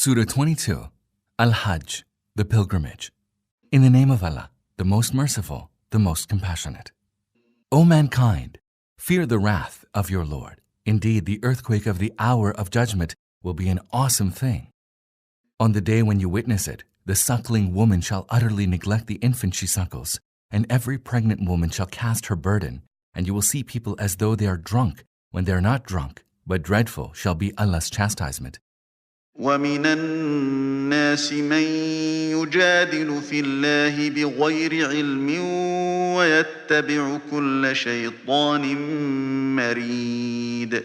Surah 22, Al-Hajj, the pilgrimage. In the name of Allah, the most merciful, the most compassionate. O mankind, fear the wrath of your Lord. Indeed, the earthquake of the hour of judgment will be an awesome thing. On the day when you witness it, the suckling woman shall utterly neglect the infant she suckles, and every pregnant woman shall cast her burden, and you will see people as though they are drunk when they are not drunk, but dreadful shall be Allah's chastisement. وَمِنَ النَّاسِ مَن يُجَادِلُ فِي اللَّهِ بِغَيْرِ عِلْمٍ وَيَتَّبِعُ كُلَّ شَيْطَانٍ مَرِيدٍ.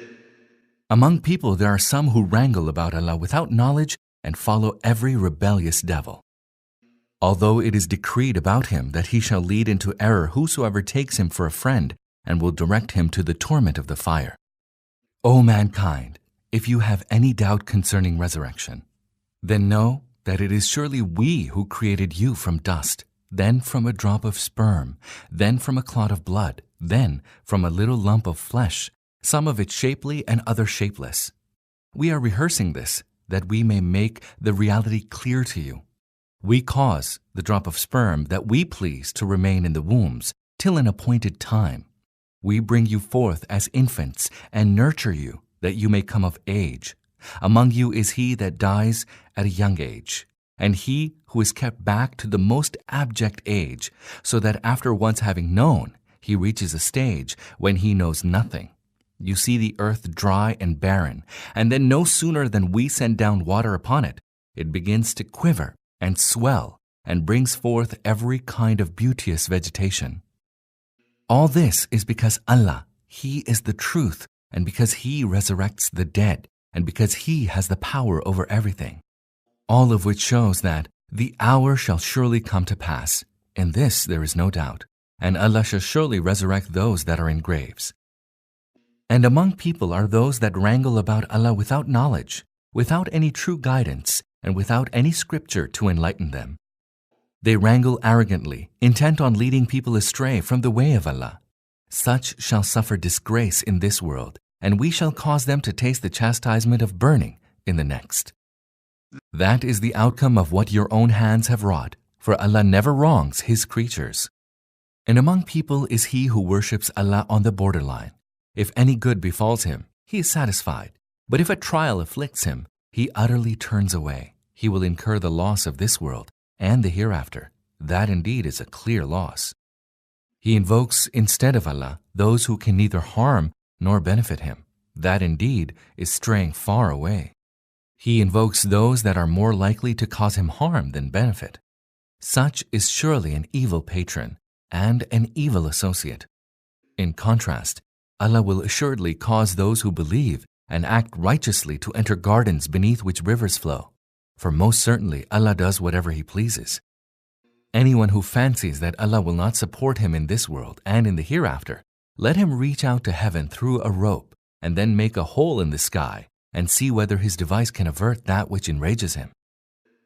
Among people there are some who wrangle about Allah without knowledge and follow every rebellious devil. Although it is decreed about him that he shall lead into error whosoever takes him for a friend and will direct him to the torment of the fire. O mankind, if you have any doubt concerning resurrection, then know that it is surely we who created you from dust, then from a drop of sperm, then from a clot of blood, then from a little lump of flesh, some of it shapely and other shapeless. We are rehearsing this, that we may make the reality clear to you. We cause the drop of sperm that we please to remain in the wombs till an appointed time. We bring you forth as infants and nurture you, that you may come of age. Among you is he that dies at a young age, and he who is kept back to the most abject age, so that after once having known, he reaches a stage when he knows nothing. You see the earth dry and barren, and then no sooner than we send down water upon it, it begins to quiver and swell and brings forth every kind of beauteous vegetation. All this is because Allah, He is the truth, and because He resurrects the dead, and because He has the power over everything. All of which shows that the hour shall surely come to pass. In this there is no doubt, and Allah shall surely resurrect those that are in graves. And among people are those that wrangle about Allah without knowledge, without any true guidance, and without any scripture to enlighten them. They wrangle arrogantly, intent on leading people astray from the way of Allah. Such shall suffer disgrace in this world, and we shall cause them to taste the chastisement of burning in the next. That is the outcome of what your own hands have wrought, for Allah never wrongs His creatures. And among people is he who worships Allah on the borderline. If any good befalls him, he is satisfied. But if a trial afflicts him, he utterly turns away. He will incur the loss of this world and the hereafter. That indeed is a clear loss. He invokes instead of Allah those who can neither harm nor benefit him. That indeed is straying far away. He invokes those that are more likely to cause him harm than benefit. Such is surely an evil patron and an evil associate. In contrast, Allah will assuredly cause those who believe and act righteously to enter gardens beneath which rivers flow. For most certainly Allah does whatever He pleases. Anyone who fancies that Allah will not support him in this world and in the hereafter, let him reach out to heaven through a rope and then make a hole in the sky and see whether his device can avert that which enrages him.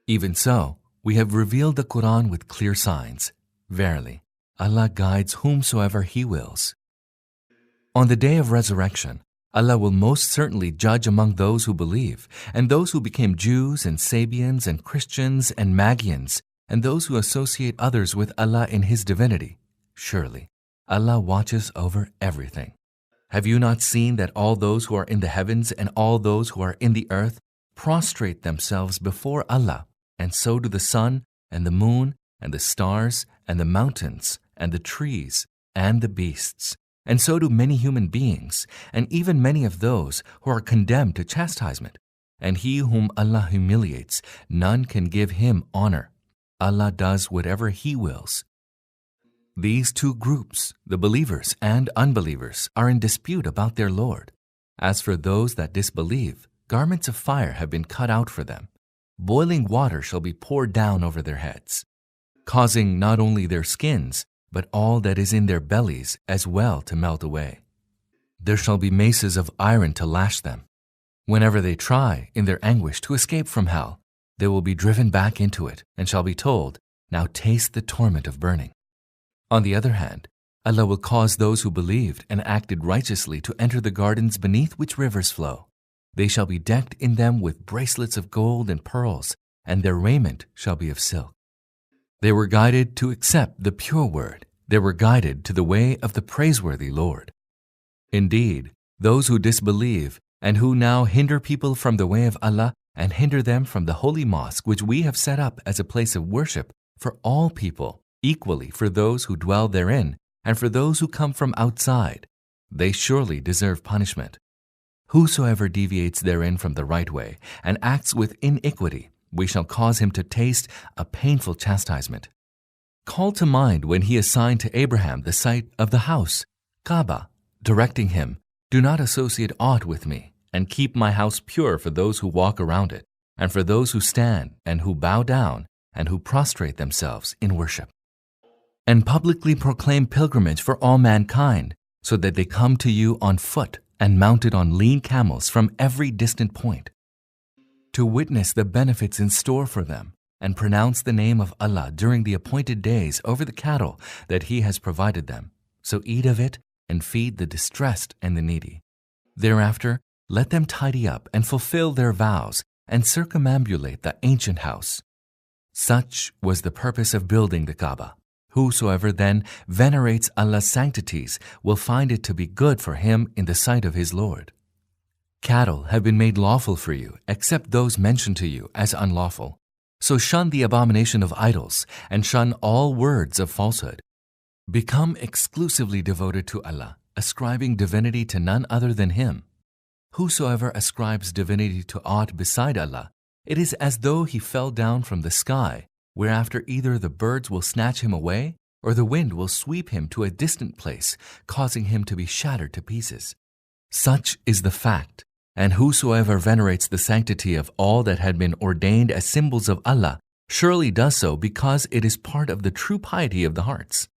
Even so, we have revealed the Qur'an with clear signs. Verily, Allah guides whomsoever He wills. On the day of resurrection, Allah will most certainly judge among those who believe, and those who became Jews and Sabians and Christians and Magians, and those who associate others with Allah in His divinity. Surely, Allah watches over everything. Have you not seen that all those who are in the heavens and all those who are in the earth prostrate themselves before Allah, and so do the sun and the moon and the stars and the mountains and the trees and the beasts, and so do many human beings, and even many of those who are condemned to chastisement. And he whom Allah humiliates, none can give him honor. Allah does whatever He wills. These two groups, the believers and unbelievers, are in dispute about their Lord. As for those that disbelieve, garments of fire have been cut out for them. Boiling water shall be poured down over their heads, causing not only their skins, but all that is in their bellies as well to melt away. There shall be maces of iron to lash them. Whenever they try, in their anguish, to escape from hell, they will be driven back into it and shall be told, "Now taste the torment of burning." On the other hand, Allah will cause those who believed and acted righteously to enter the gardens beneath which rivers flow. They shall be decked in them with bracelets of gold and pearls, and their raiment shall be of silk. They were guided to accept the pure word. They were guided to the way of the praiseworthy Lord. Indeed, those who disbelieve and who now hinder people from the way of Allah and hinder them from the holy mosque which we have set up as a place of worship for all people, equally for those who dwell therein and for those who come from outside, they surely deserve punishment. Whosoever deviates therein from the right way and acts with iniquity, we shall cause him to taste a painful chastisement. Call to mind when he assigned to Abraham the site of the house, Kaaba, directing him, "Do not associate aught with me, and keep my house pure for those who walk around it, and for those who stand and who bow down and who prostrate themselves in worship. And publicly proclaim pilgrimage for all mankind, so that they come to you on foot and mounted on lean camels from every distant point, to witness the benefits in store for them, and pronounce the name of Allah during the appointed days over the cattle that He has provided them. So eat of it and feed the distressed and the needy. Thereafter, let them tidy up and fulfill their vows and circumambulate the ancient house. Such was the purpose of building the Kaaba. Whosoever then venerates Allah's sanctities will find it to be good for him in the sight of his Lord. Cattle have been made lawful for you, except those mentioned to you as unlawful. So shun the abomination of idols and shun all words of falsehood. Become exclusively devoted to Allah, ascribing divinity to none other than Him. Whosoever ascribes divinity to aught beside Allah, it is as though he fell down from the sky, whereafter either the birds will snatch him away or the wind will sweep him to a distant place, causing him to be shattered to pieces. Such is the fact. And whosoever venerates the sanctity of all that had been ordained as symbols of Allah surely does so because it is part of the true piety of the hearts.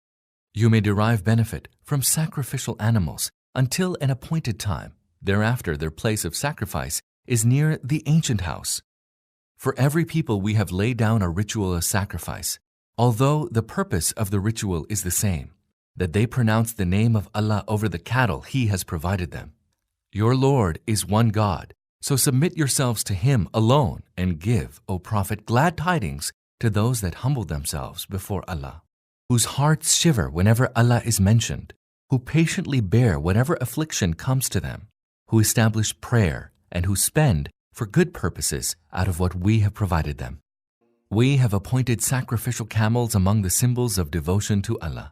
You may derive benefit from sacrificial animals until an appointed time. Thereafter, their place of sacrifice is near the ancient house. For every people we have laid down a ritual of sacrifice, although the purpose of the ritual is the same, that they pronounce the name of Allah over the cattle He has provided them. Your Lord is one God, so submit yourselves to Him alone and give, O Prophet, glad tidings to those that humble themselves before Allah, whose hearts shiver whenever Allah is mentioned, who patiently bear whatever affliction comes to them, who establish prayer and who spend for good purposes out of what we have provided them. We have appointed sacrificial camels among the symbols of devotion to Allah.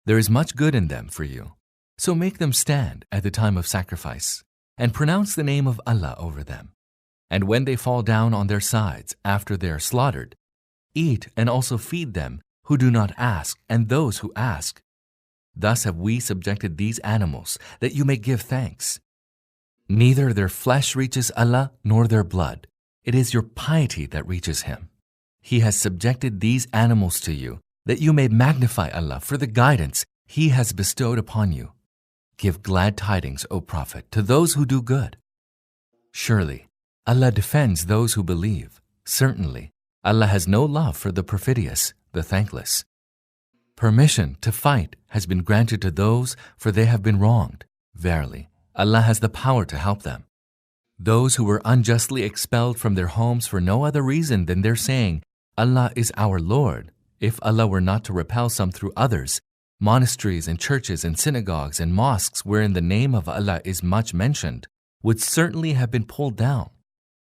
There is much good in them for you. So make them stand at the time of sacrifice and pronounce the name of Allah over them. And when they fall down on their sides after they are slaughtered, eat and also feed them who do not ask and those who ask. Thus have we subjected these animals that you may give thanks. Neither their flesh reaches Allah nor their blood. It is your piety that reaches Him. He has subjected these animals to you that you may magnify Allah for the guidance He has bestowed upon you. Give glad tidings, O Prophet, to those who do good. Surely, Allah defends those who believe. Certainly, Allah has no love for the perfidious, the thankless. Permission to fight has been granted to those, for they have been wronged. Verily, Allah has the power to help them. Those who were unjustly expelled from their homes for no other reason than their saying, Allah is our Lord, if Allah were not to repel some through others, monasteries and churches and synagogues and mosques wherein the name of Allah is much mentioned, would certainly have been pulled down.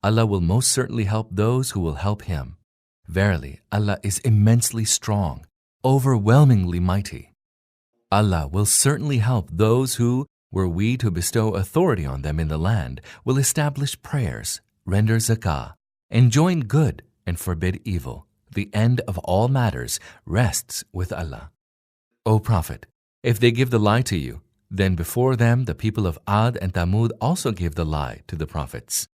Allah will most certainly help those who will help Him. Verily, Allah is immensely strong, overwhelmingly mighty. Allah will certainly help those who, were we to bestow authority on them in the land, will establish prayers, render zakah, enjoin good and forbid evil. The end of all matters rests with Allah. O Prophet, if they give the lie to you, then before them the people of Ad and Thamud also gave the lie to the prophets.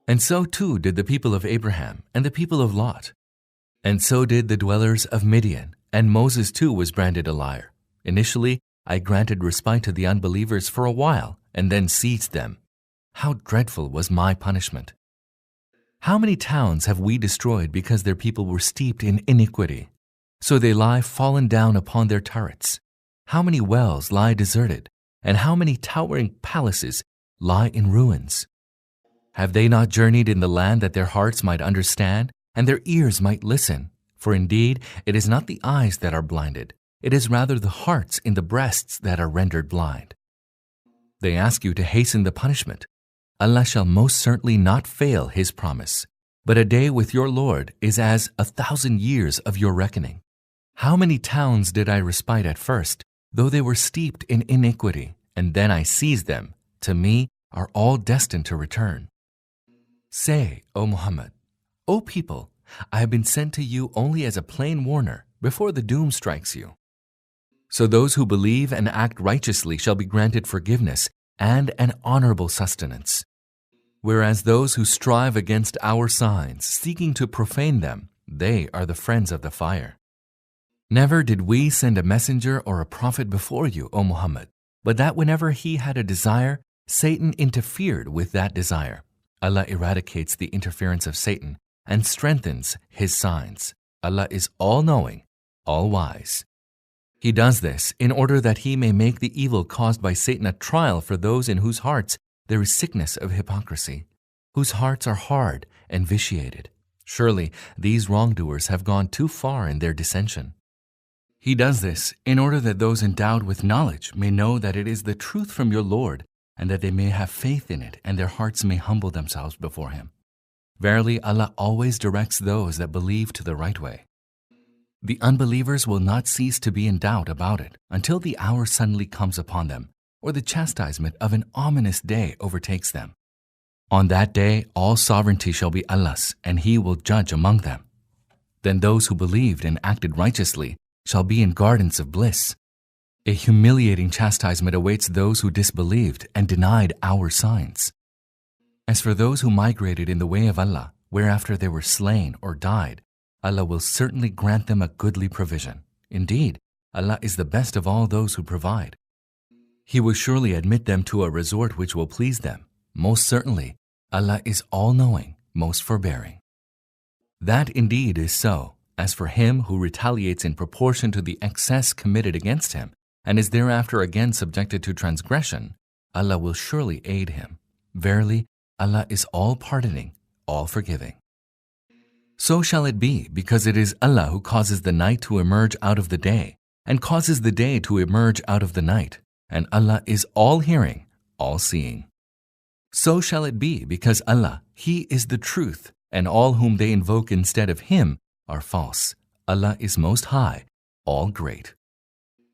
And so too did the people of Abraham and the people of Lot. And so did the dwellers of Midian, and Moses too was branded a liar. Initially, I granted respite to the unbelievers for a while and then seized them. How dreadful was my punishment! How many towns have we destroyed because their people were steeped in iniquity? So they lie fallen down upon their turrets. How many wells lie deserted, and how many towering palaces lie in ruins? Have they not journeyed in the land that their hearts might understand and their ears might listen? For indeed, it is not the eyes that are blinded, it is rather the hearts in the breasts that are rendered blind. They ask you to hasten the punishment. Allah shall most certainly not fail His promise. But a day with your Lord is as 1,000 years of your reckoning. How many towns did I respite at first, though they were steeped in iniquity, and then I seized them, to me are all destined to return. Say, O Muhammad, O people, I have been sent to you only as a plain warner before the doom strikes you. So those who believe and act righteously shall be granted forgiveness and an honorable sustenance. Whereas those who strive against our signs, seeking to profane them, they are the friends of the fire. Never did we send a messenger or a prophet before you, O Muhammad, but that whenever he had a desire, Satan interfered with that desire. Allah eradicates the interference of Satan and strengthens his signs. Allah is all-knowing, all-wise. He does this in order that He may make the evil caused by Satan a trial for those in whose hearts there is sickness of hypocrisy, whose hearts are hard and vitiated. Surely these wrongdoers have gone too far in their dissension. He does this in order that those endowed with knowledge may know that it is the truth from your Lord, and that they may have faith in it and their hearts may humble themselves before Him. Verily, Allah always directs those that believe to the right way. The unbelievers will not cease to be in doubt about it until the hour suddenly comes upon them, or the chastisement of an ominous day overtakes them. On that day, all sovereignty shall be Allah's, and He will judge among them. Then those who believed and acted righteously shall be in gardens of bliss. A humiliating chastisement awaits those who disbelieved and denied our signs. As for those who migrated in the way of Allah, whereafter they were slain or died, Allah will certainly grant them a goodly provision. Indeed, Allah is the best of all those who provide. He will surely admit them to a resort which will please them. Most certainly, Allah is all-knowing, most forbearing. That indeed is so. As for him who retaliates in proportion to the excess committed against him, and is thereafter again subjected to transgression, Allah will surely aid him. Verily, Allah is all-pardoning, all-forgiving. So shall it be, because it is Allah who causes the night to emerge out of the day, and causes the day to emerge out of the night, and Allah is all-hearing, all-seeing. So shall it be, because Allah, He is the truth, and all whom they invoke instead of Him are false. Allah is most high, all great.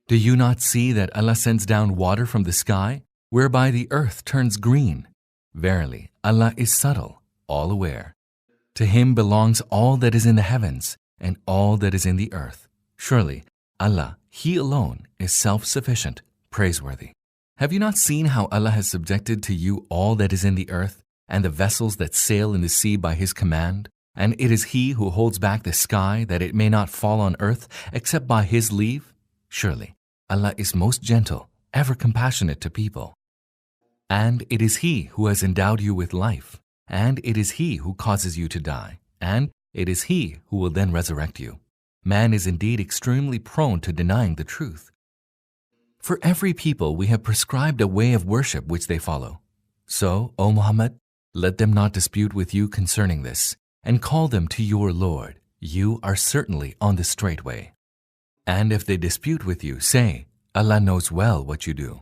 Do you not see that Allah sends down water from the sky, whereby the earth turns green? Verily, Allah is subtle, all aware. To Him belongs all that is in the heavens and all that is in the earth. Surely, Allah, He alone, is self-sufficient, praiseworthy. Have you not seen how Allah has subjected to you all that is in the earth, and the vessels that sail in the sea by His command? And it is He who holds back the sky, that it may not fall on earth, except by His leave? Surely, Allah is most gentle, ever compassionate to people. And it is He who has endowed you with life, and it is He who causes you to die, and it is He who will then resurrect you. Man is indeed extremely prone to denying the truth. For every people we have prescribed a way of worship which they follow. So, O Muhammad, let them not dispute with you concerning this, and call them to your Lord. You are certainly on the straight way. And if they dispute with you, say, Allah knows well what you do.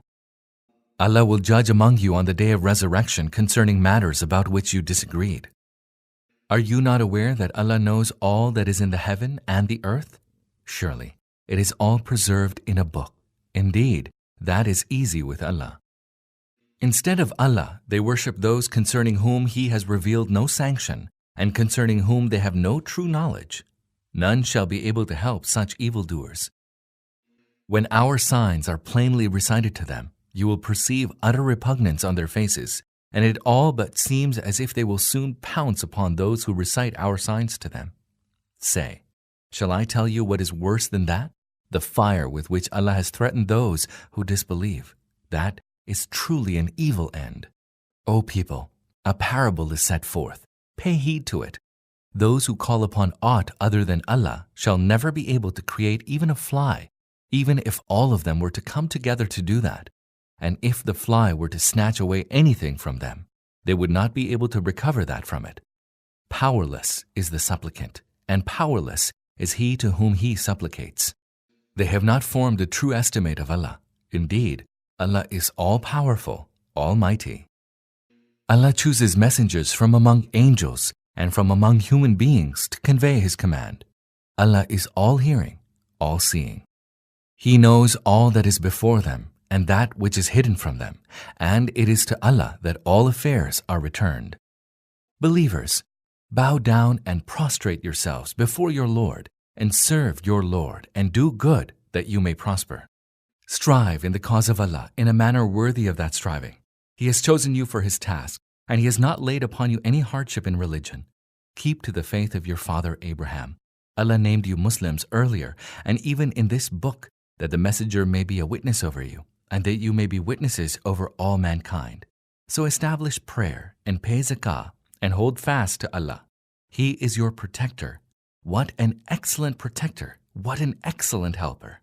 Allah will judge among you on the day of resurrection concerning matters about which you disagreed. Are you not aware that Allah knows all that is in the heaven and the earth? Surely, it is all preserved in a book. Indeed, that is easy with Allah. Instead of Allah, they worship those concerning whom He has revealed no sanction, and concerning whom they have no true knowledge. None shall be able to help such evildoers. When our signs are plainly recited to them, you will perceive utter repugnance on their faces, and it all but seems as if they will soon pounce upon those who recite our signs to them. Say, shall I tell you what is worse than that? The fire with which Allah has threatened those who disbelieve. That is truly an evil end. O people, a parable is set forth. Pay heed to it. Those who call upon aught other than Allah shall never be able to create even a fly, even if all of them were to come together to do that. And if the fly were to snatch away anything from them, they would not be able to recover that from it. Powerless is the supplicant, and powerless is he to whom he supplicates. They have not formed a true estimate of Allah. Indeed, Allah is all-powerful, almighty. Allah chooses messengers from among angels and from among human beings to convey His command. Allah is all-hearing, all-seeing. He knows all that is before them and that which is hidden from them, and it is to Allah that all affairs are returned. Believers, bow down and prostrate yourselves before your Lord, and serve your Lord, and do good that you may prosper. Strive in the cause of Allah in a manner worthy of that striving. He has chosen you for His task, and He has not laid upon you any hardship in religion. Keep to the faith of your father Abraham. Allah named you Muslims earlier, and even in this book, that the messenger may be a witness over you, and that you may be witnesses over all mankind. So establish prayer and pay zakah and hold fast to Allah. He is your protector. What an excellent protector! What an excellent helper!